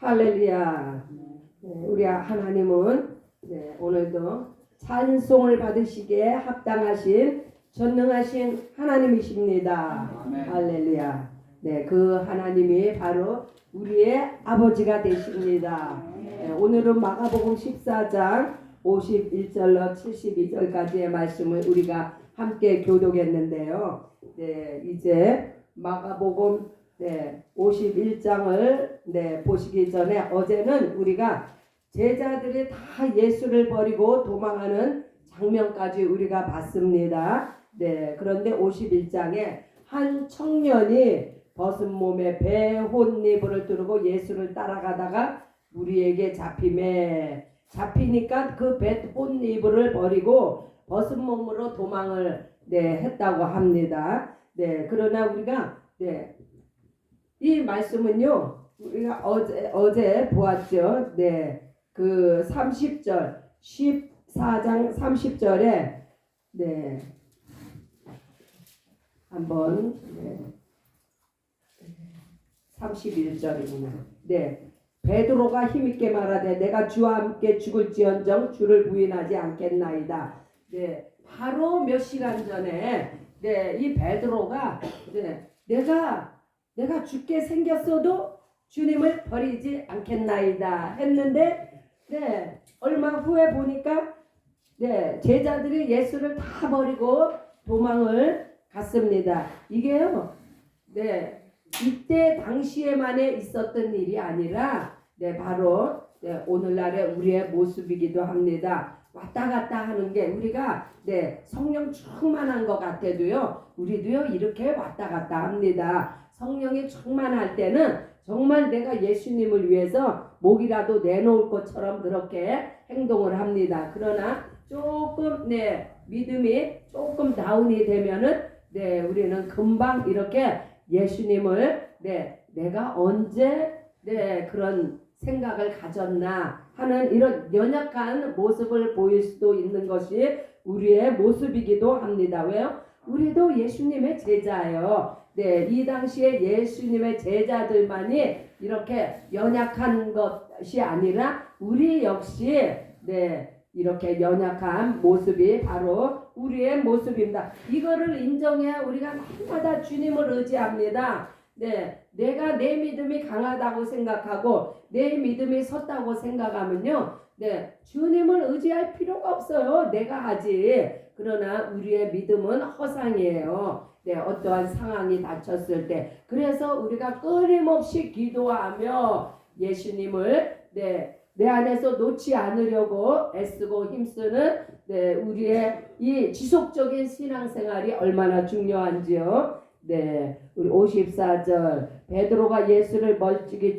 할렐루야. 우리 하나님은 오늘도 찬송을 받으시기에 합당하신 전능하신 하나님이십니다. 아멘. 할렐루야. 그 하나님이 바로 우리의 아버지가 되십니다. 오늘은 마가복음 14장 51절로 72절까지의 말씀을 우리가 함께 교독했는데요. 이제 마가복음 51장을 보시기 전에 어제는 우리가 제자들이 다 예수를 버리고 도망하는 장면까지 우리가 봤습니다. 그런데 51장에 한 청년이 벗은 몸에 배혼이불을 두르고 예수를 따라가다가 무리에게 잡히니까 그 배혼이불을 버리고 벗은 몸으로 도망을 했다고 합니다. 그러나 우리가 이 말씀은요, 우리가 어제 보았죠. 그 30절, 14장 30절에 한번 31절입니다. 베드로가 힘있게 말하되 내가 주와 함께 죽을지언정 주를 부인하지 않겠나이다. 바로 몇 시간 전에 이 베드로가 내가 죽게 생겼어도 주님을 버리지 않겠나이다 했는데 얼마 후에 보니까 제자들이 예수를 다 버리고 도망을 갔습니다. 이게요 이때 당시에만에 있었던 일이 아니라 바로 오늘날의 우리의 모습이기도 합니다. 왔다 갔다 하는 게 우리가 성령 충만한 것 같아도요 우리도요 이렇게 왔다 갔다 합니다. 성령이 충만할 때는 정말 내가 예수님을 위해서 목이라도 내놓을 것처럼 그렇게 행동을 합니다. 그러나 조금 믿음이 조금 다운이 되면은 우리는 금방 이렇게 예수님을 내가 언제 그런 생각을 가졌나 하는 이런 연약한 모습을 보일 수도 있는 것이 우리의 모습이기도 합니다. 왜요? 우리도 예수님의 제자예요. 이 당시에 예수님의 제자들만이 이렇게 연약한 것이 아니라 우리 역시 이렇게 연약한 모습이 바로 우리의 모습입니다. 이거를 인정해야 우리가 날마다 주님을 의지합니다. 내가 내 믿음이 강하다고 생각하고 내 믿음이 섰다고 생각하면요 주님을 의지할 필요가 없어요. 내가 하지. 그러나 우리의 믿음은 허상이에요. 어떠한 상황이 닥쳤을 때 그래서 우리가 끊임없이 기도하며 예수님을 내 안에서 놓지 않으려고 애쓰고 힘쓰는 우리의 이 지속적인 신앙생활이 얼마나 중요한지요. 우리 54절 베드로가 예수를 멀찍이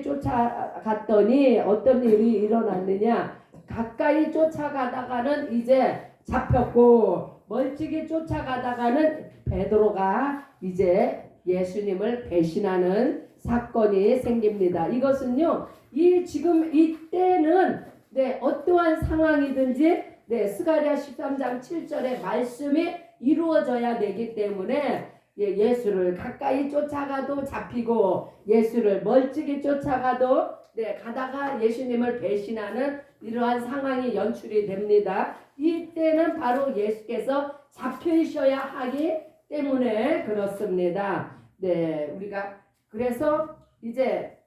쫓아갔더니 어떤 일이 일어났느냐. 가까이 쫓아가다가는 이제 잡혔고 멀찍이 쫓아가다가는 베드로가 이제 예수님을 배신하는 사건이 생깁니다. 이것은요 지금 이때는 어떠한 상황이든지 스가랴 13장 7절의 말씀이 이루어져야 되기 때문에 예수를 가까이 쫓아가도 잡히고 예수를 멀찍이 쫓아가도 가다가 예수님을 배신하는 이러한 상황이 연출이 됩니다. 이때는 바로 예수께서 잡히셔야 하기 때문에 그렇습니다. 우리가 그래서 이제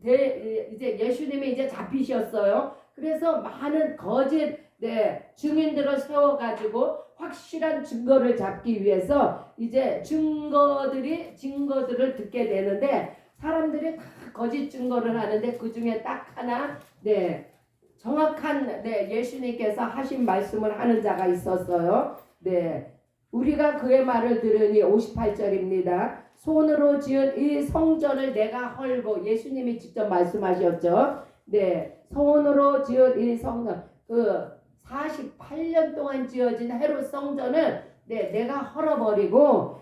예수님이 이제 잡히셨어요. 그래서 많은 거짓 증인들을 세워가지고 확실한 증거를 잡기 위해서 이제 증거들을 듣게 되는데 사람들이 다 거짓 증거를 하는데 그 중에 딱 하나 정확한 예수님께서 하신 말씀을 하는 자가 있었어요. 우리가 그의 말을 들으니 58절입니다. 손으로 지은 이 성전을 내가 헐고 예수님이 직접 말씀하셨죠. 손으로 지은 이 성전 그 48년 동안 지어진 헤롯 성전을 내가 헐어버리고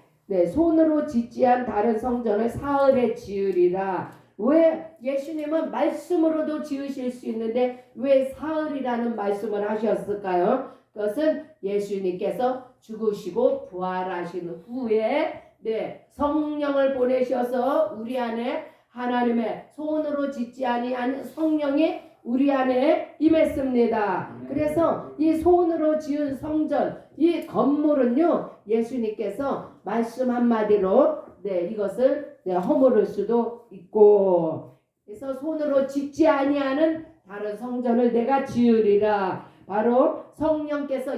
손으로 짓지 않은 다른 성전을 사흘에 지으리라. 왜 예수님은 말씀으로도 지으실 수 있는데 왜 사흘이라는 말씀을 하셨을까요? 그것은 예수님께서 죽으시고 부활하신 후에 네, 성령을 보내셔서 우리 안에 하나님의 손으로 짓지 아니한 성령이 우리 안에 임했습니다. 그래서 이 손으로 지은 성전, 이 건물은요, 예수님께서 말씀 한마디로 네, 이것을 네, 허물을 수도 있고, 그래서 손으로 짓지 아니하는 다른 성전을 내가 지으리라. 바로 성령께서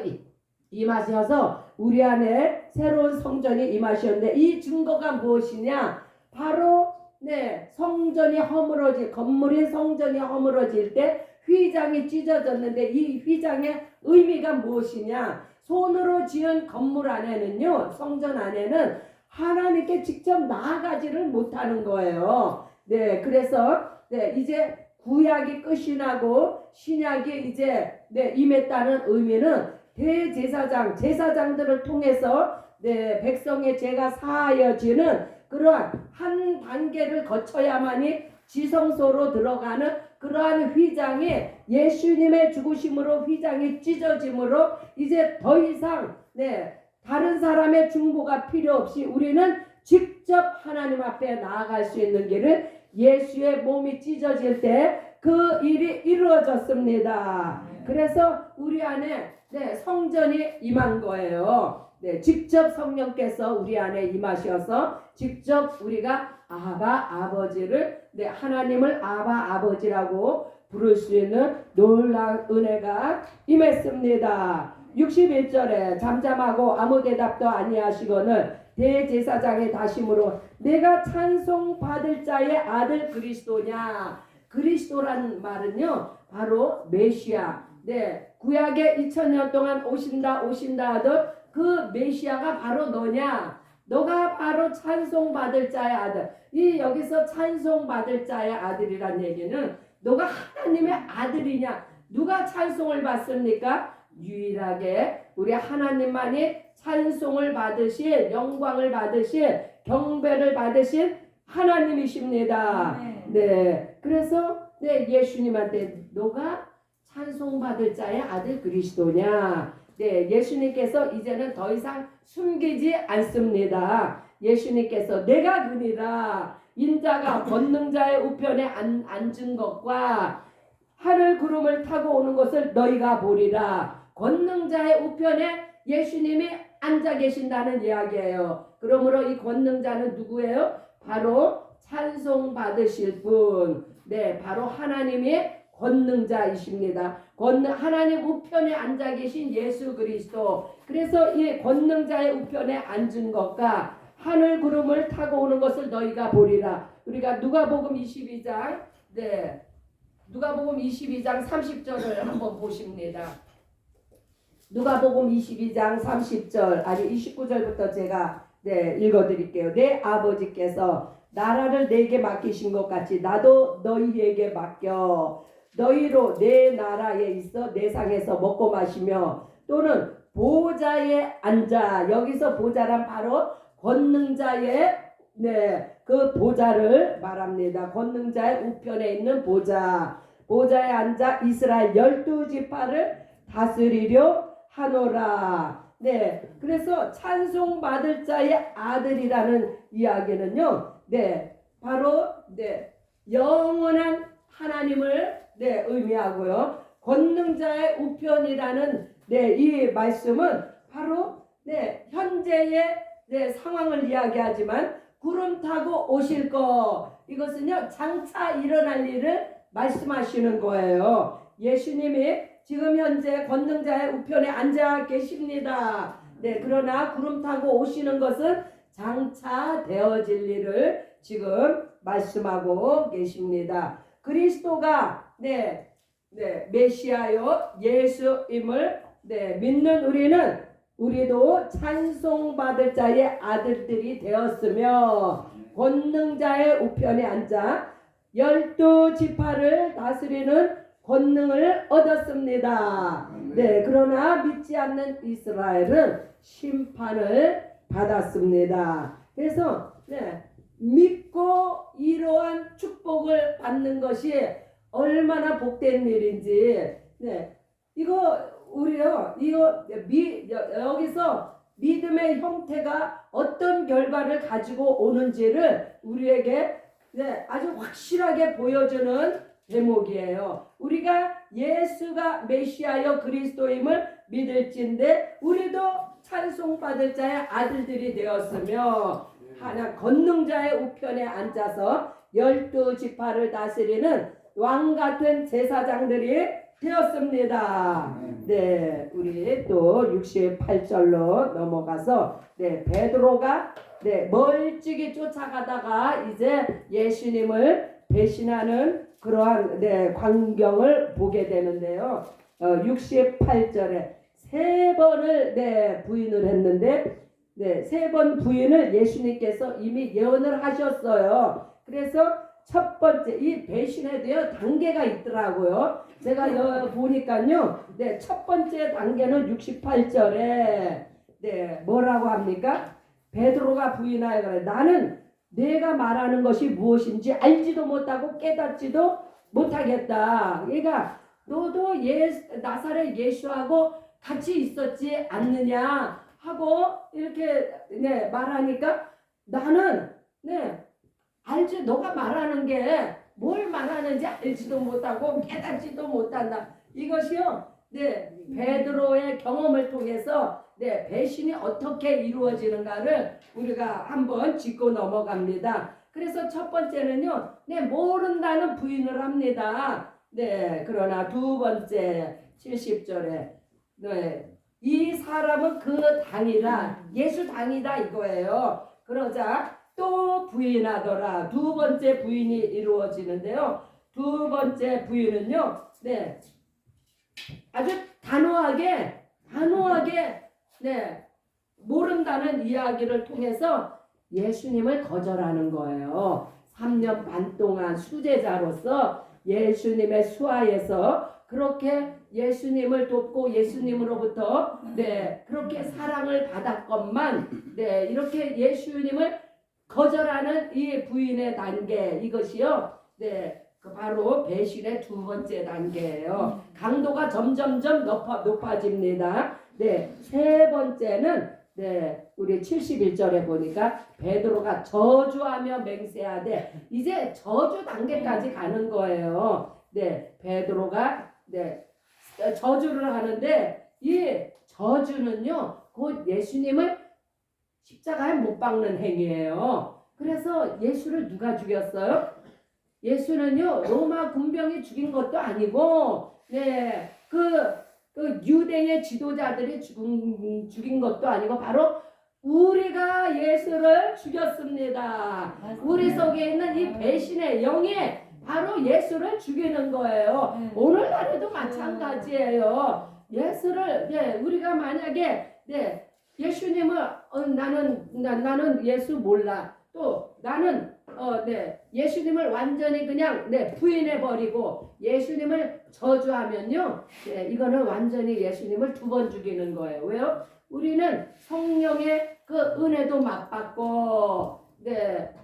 임하셔서 우리 안에 새로운 성전이 임하셨는데, 이 증거가 무엇이냐? 바로 네, 성전이 허물어질, 건물인 성전이 허물어질 때 휘장이 찢어졌는데, 이 휘장의 의미가 무엇이냐? 손으로 지은 건물 안에는요, 성전 안에는 하나님께 직접 나아가지를 못하는 거예요. 네, 그래서 네, 이제 구약이 끝이 나고 신약이 이제 네, 임했다는 의미는 대제사장, 제사장들을 통해서 네, 백성의 죄가 사하여지는 그러한 한 단계를 거쳐야만이 지성소로 들어가는 그러한 휘장이 예수님의 죽으심으로 휘장이 찢어짐으로 이제 더 이상 네, 다른 사람의 중보가 필요 없이 우리는 직접 하나님 앞에 나아갈 수 있는 길을 예수의 몸이 찢어질 때 그 일이 이루어졌습니다. 그래서 우리 안에 네, 성전이 임한 거예요. 네, 직접 성령께서 우리 안에 임하셔서 직접 우리가 아바 아버지를 네, 하나님을 아바 아버지라고 부를 수 있는 놀라운 은혜가 임했습니다. 61절에 잠잠하고 아무 대답도 아니하시거늘 대제사장의 다심으로 내가 찬송 받을 자의 아들 그리스도냐. 그리스도란 말은요, 바로 메시아. 네, 구약에 2000년 동안 오신다 하던 그 메시아가 바로 너냐? 너가 바로 찬송 받을 자의 아들. 이 여기서 찬송 받을 자의 아들이란 얘기는 너가 하나님의 아들이냐? 누가 찬송을 받습니까? 유일하게 우리 하나님만이 찬송을 받으실, 영광을 받으실, 경배를 받으실 하나님이십니다. 네, 그래서 네, 예수님한테 너가 찬송 받을 자의 아들 그리스도냐? 네, 예수님께서 이제는 더 이상 숨기지 않습니다. 예수님께서 내가 그니라. 인자가 권능자의 우편에 앉은 것과 하늘 구름을 타고 오는 것을 너희가 보리라. 권능자의 우편에 예수님이 앉아 계신다는 이야기예요. 그러므로 이 권능자는 누구예요? 바로 찬송 받으실 분. 네, 바로 하나님이 권능자이십니다. 하나님 우편에 앉아 계신 예수 그리스도. 그래서 이 권능자의 우편에 앉은 것과 하늘 구름을 타고 오는 것을 너희가 보리라. 우리가 누가복음 22장 네, 누가복음 22장 30절을 한번 보십니다. 누가복음 22장 30절 아니 29절부터 제가 네, 읽어드릴게요. 내 아버지께서 나라를 내게 맡기신 것 같이 나도 너희에게 맡겨 너희로 내 나라에 있어 내 상에서 먹고 마시며 또는 보좌에 앉아. 여기서 보좌란 바로 권능자의 네, 그 보좌를 말합니다. 권능자의 우편에 있는 보좌. 보좌에 앉아 이스라엘 12지파를 다스리려 하노라. 네, 그래서 찬송 받을 자의 아들이라는 이야기는요, 네, 바로 네, 영원한 하나님을 네, 의미하고요. 권능자의 우편이라는 네, 이 말씀은 바로 네, 현재의 네, 상황을 이야기하지만 구름 타고 오실 거, 이것은요 장차 일어날 일을 말씀하시는 거예요. 예수님이 지금 현재 권능자의 우편에 앉아 계십니다. 네, 그러나 구름 타고 오시는 것은 장차 되어질 일을 지금 말씀하고 계십니다. 그리스도가 네, 메시아요 예수임을 네, 믿는 우리도 찬송받을 자의 아들들이 되었으며 권능자의 우편에 앉아 12지파를 다스리는 권능을 얻었습니다. 네, 그러나 믿지 않는 이스라엘은 심판을 받았습니다. 그래서 네, 믿고 이러한 축복을 받는 것이 얼마나 복된 일인지 네, 이거 우리요 이거 여기서 믿음의 형태가 어떤 결과를 가지고 오는지를 우리에게 아주 확실하게 보여주는 대목이에요. 우리가 예수가 메시아여 그리스도임을 믿을진데 우리도 찬송받을 자의 아들들이 되었으며 하나 권능자의 우편에 앉아서 12지파를 다스리는 왕같은 제사장들이 되었습니다. 네, 우리 또 68절로 넘어가서 베드로가 멀찍이 쫓아가다가 이제 예수님을 배신하는 그러한 광경을 보게 되는데요. 68절에 세 번을 부인을 했는데 세 번 부인을 예수님께서 이미 예언을 하셨어요. 그래서 첫 번째 이 배신에도요 단계가 있더라고요. 제가 보니까요, 첫 번째 단계는 68절에 뭐라고 합니까? 베드로가 부인하여 그래. 나는 내가 말하는 것이 무엇인지 알지도 못하고 깨닫지도 못하겠다. 그러니까 너도 나사렛 예수하고 같이 있었지 않느냐 하고 이렇게 말하니까 나는 알지, 너가 말하는 게 뭘 말하는지 알지도 못하고 깨닫지도 못한다. 이것이요, 베드로의 경험을 통해서 배신이 어떻게 이루어지는가를 우리가 한번 짚고 넘어갑니다. 그래서 첫 번째는요, 모른다는 부인을 합니다. 그러나 두 번째 70절에 이 사람은 그 당이라, 예수 당이다 이거예요. 그러자 또 부인하더라. 두 번째 부인이 이루어지는데요. 두 번째 부인은요, 아주 단호하게 모른다는 이야기를 통해서 예수님을 거절하는 거예요. 3년 반 동안 수제자로서 예수님의 수하에서 그렇게 예수님을 돕고 예수님으로부터 그렇게 사랑을 받았건만 이렇게 예수님을 거절하는 이 부인의 단계, 이것이요 바로 배신의 두 번째 단계예요. 강도가 점점점 높아집니다. 세 번째는 우리 71절에 보니까 베드로가 저주하며 맹세하되, 이제 저주 단계까지 가는 거예요. 베드로가 저주를 하는데 이 저주는요 곧 예수님을 십자가에 못 박는 행위예요. 그래서 예수를 누가 죽였어요? 예수는요 로마 군병이 죽인 것도 아니고 그 유대의 지도자들이 죽인 것도 아니고 바로 우리가 예수를 죽였습니다. 우리 속에 있는 이 배신의 영이 바로 예수를 죽이는 거예요. 오늘날에도 마찬가지예요. 예수를 우리가 만약에 예수님을 나는 예수 몰라, 또 나는 예수님을 완전히 그냥 부인해 버리고 예수님을 저주하면요, 이거는 완전히 예수님을 두 번 죽이는 거예요. 왜요? 우리는 성령의 그 은혜도 맛봤고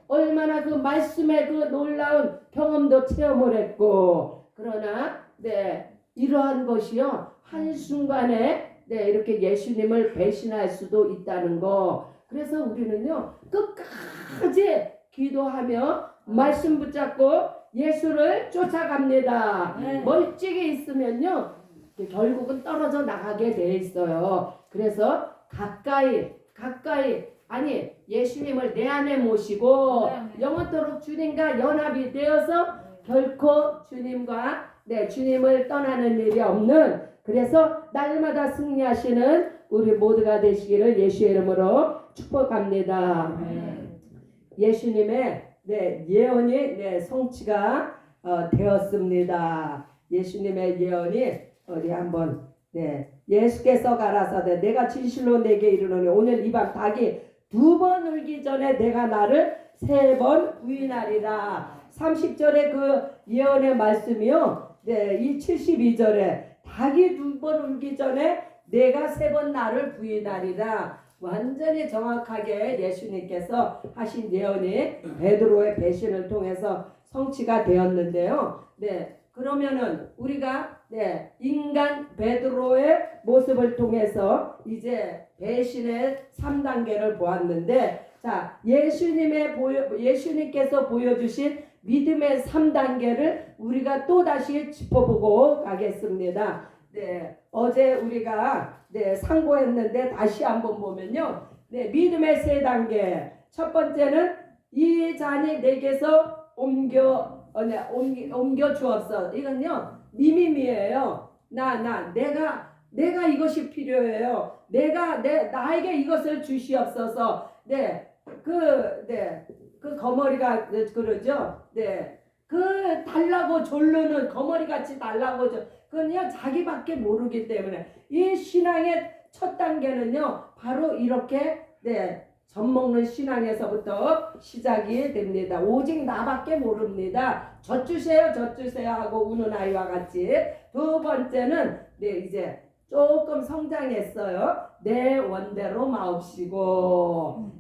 얼마나 그 말씀의 그 놀라운 경험도 체험을 했고, 그러나 이러한 것이요 한순간에 이렇게 예수님을 배신할 수도 있다는 거. 그래서 우리는요 끝까지 기도하며 말씀 붙잡고 예수를 쫓아갑니다. 멀찍이 있으면요 결국은 떨어져 나가게 돼 있어요. 그래서 가까이 아니 예수님을 내 안에 모시고 영원토록 주님과 연합이 되어서 결코 주님과 주님을 떠나는 일이 없는, 그래서 날마다 승리하시는 우리 모두가 되시기를 예수의 이름으로 축복합니다. 예수님의 예언이 성취가 되었습니다. 예수님의 예언이 우리 한번 예수께서 가라사대 내가 진실로 내게 이르노니 오늘 이 밤 닭이 두 번 울기 전에 내가 나를 세 번 부인하리라. 30절의 그 예언의 말씀이요, 이 72절에 닭이 두 번 울기 전에 내가 세 번 나를 부인하리라. 완전히 정확하게 예수님께서 하신 예언이 베드로의 배신을 통해서 성취가 되었는데요. 그러면은 우리가 네, 인간 베드로의 모습을 통해서 이제 배신의 3단계를 보았는데, 자, 예수님께서 보여주신 믿음의 3단계를 우리가 또 다시 짚어보고 가겠습니다. 네, 어제 우리가 상고했는데 다시 한번 보면요, 믿음의 3단계. 첫 번째는 이 잔이 내게서 옮겨 주옵소서. 이건요, 미미미예요. 내가 이것이 필요해요. 나에게 이것을 주시옵소서. 그 거머리가 그러죠. 그 달라고 졸르는 거머리같이 달라고 그건요, 자기밖에 모르기 때문에. 이 신앙의 첫 단계는요, 바로 이렇게 젖먹는 신앙에서부터 시작이 됩니다. 오직 나밖에 모릅니다. 젖주세요 하고 우는 아이와 같이. 두 번째는 이제 조금 성장했어요. 내 원대로 마옵시고.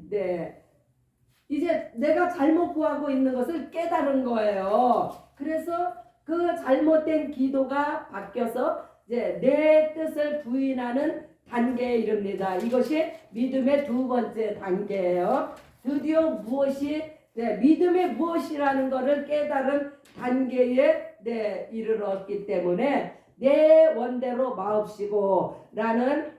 이제 내가 잘못 구하고 있는 것을 깨달은 거예요. 그래서 그 잘못된 기도가 바뀌어서 이제 내 뜻을 부인하는 단계에 이릅니다. 이것이 믿음의 두 번째 단계예요. 드디어 믿음의 무엇이라는 것을 깨달은 단계에 이르렀기 때문에 내 원대로 마옵시고 라는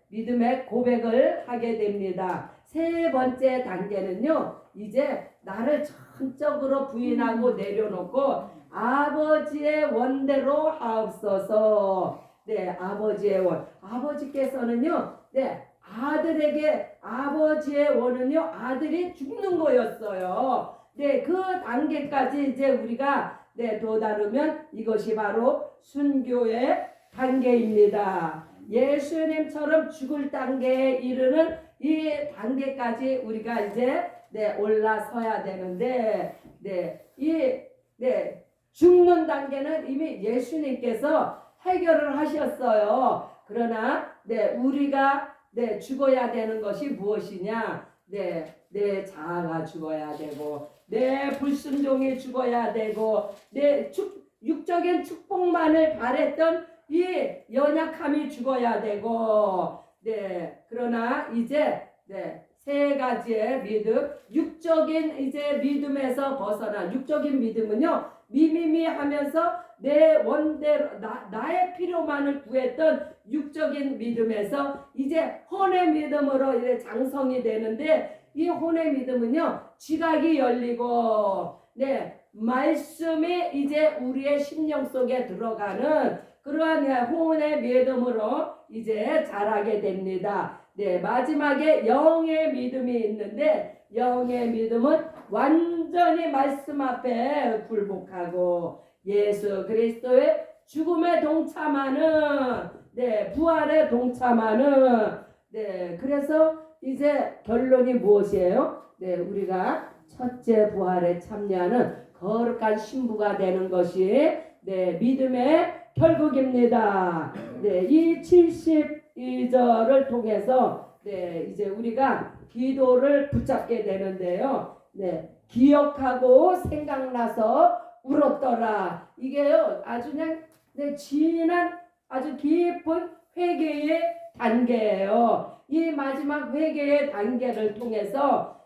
믿음의 고백을 하게 됩니다. 세 번째 단계는요, 이제 나를 전적으로 부인하고 내려놓고 아버지의 원대로 하옵소서. 아버지의 원. 아버지께서는요, 아들에게 아버지의 원은요, 아들이 죽는 거였어요. 그 단계까지 이제 우리가 도달하면 이것이 바로 순교의 단계입니다. 예수님처럼 죽을 단계에 이르는 이 단계까지 우리가 이제 올라서야 되는데, 죽는 단계는 이미 예수님께서 해결을 하셨어요. 그러나 우리가 죽어야 되는 것이 무엇이냐? 내 자아가 죽어야 되고, 내 불순종이 죽어야 되고, 내 육적인 축복만을 바랬던 이 연약함이 죽어야 되고, 그러나 이제 세 가지의 믿음, 육적인 이제 믿음에서 벗어난 육적인 믿음은요, 미미미하면서 내 원대로 나의 필요만을 구했던 육적인 믿음에서 이제 혼의 믿음으로 이제 장성이 되는데, 이 혼의 믿음은요, 지각이 열리고 말씀이 이제 우리의 심령 속에 들어가는 그러한 혼의 믿음으로 이제 자라게 됩니다. 마지막에 영의 믿음이 있는데, 영의 믿음은 완전히 말씀 앞에 굴복하고 예수 그리스도의 죽음에 동참하는, 부활에 동참하는, 그래서 이제 결론이 무엇이에요? 우리가 첫째 부활에 참여하는 거룩한 신부가 되는 것이 믿음의 결국입니다. 이 72절을 통해서 이제 우리가 기도를 붙잡게 되는데요. 기억하고 생각나서 울었더라. 이게요, 아주 그냥 진한 아주 깊은 회개의 단계예요. 이 마지막 회개의 단계를 통해서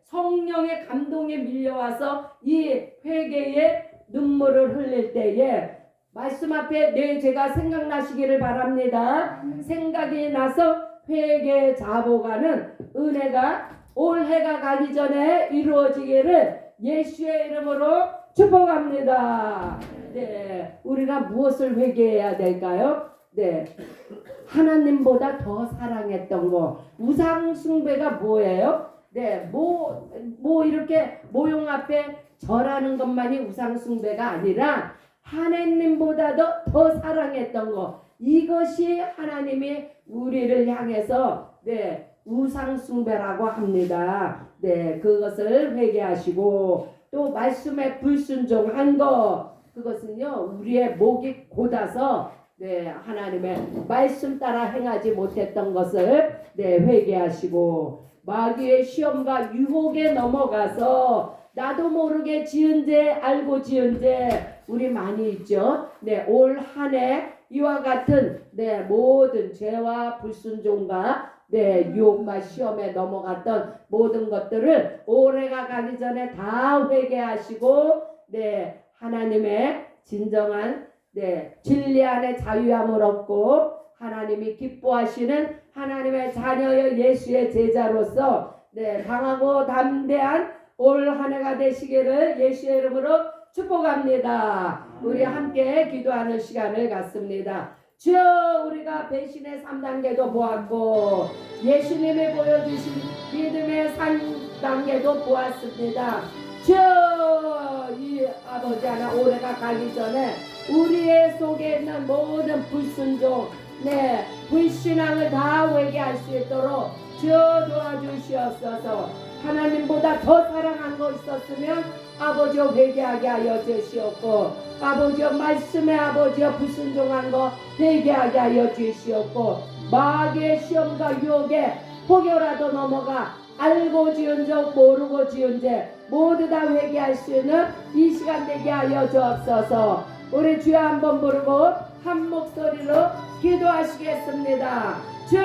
성령의 감동이 밀려와서 이 회개의 눈물을 흘릴 때에 말씀 앞에 내 죄가 생각나시기를 바랍니다. 생각이 나서 회개 자복하는 은혜가 올해가 가기 전에 이루어지기를 예수의 이름으로 축복합니다. 우리가 무엇을 회개해야 될까요? 하나님보다 더 사랑했던 거. 우상 숭배가 뭐예요? 이렇게 모용 앞에 절하는 것만이 우상 숭배가 아니라 하나님보다도 더 사랑했던 거. 이것이 하나님이 우리를 향해서 우상 숭배라고 합니다. 그것을 회개하시고, 또 말씀에 불순종한 거, 그것은요, 우리의 목이 곧아서 하나님의 말씀 따라 행하지 못했던 것을 회개하시고, 마귀의 시험과 유혹에 넘어가서 나도 모르게 지은 죄 알고 지은 죄 우리 많이 있죠. 네, 올 한 해 이와 같은 네 모든 죄와 불순종과 네 유혹과 시험에 넘어갔던 모든 것들을 올해가 가기 전에 다 회개하시고 네 하나님의 진정한 네 진리 안에 자유함을 얻고 하나님이 기뻐하시는 하나님의 자녀여 예수의 제자로서 네 강하고 담대한 올 한 해가 되시기를 예수의 이름으로 축복합니다. 우리 함께 기도하는 시간을 갖습니다. 주여, 우리가 배신의 3단계도 보았고 예수님이 보여주신 믿음의 3단계도 보았습니다. 주여, 이 아버지 하나 올해가 가기 전에 우리의 속에 있는 모든 불순종 네 불신앙을 다 회개할 수 있도록 주여 도와주시옵소서. 하나님보다 더 사랑한 거 있었으면 아버지여 회개하게 하여 주시옵고 아버지여 말씀에 아버지여 불순종한 거 회개하게 하여 주시옵고 마귀의 시험과 유혹에 혹여라도 넘어가 알고 지은 적 모르고 지은 죄 모두 다 회개할 수 있는 이 시간 되게 하여 주옵소서. 우리 주여 한번 부르고 한 목소리로 기도하시겠습니다. 주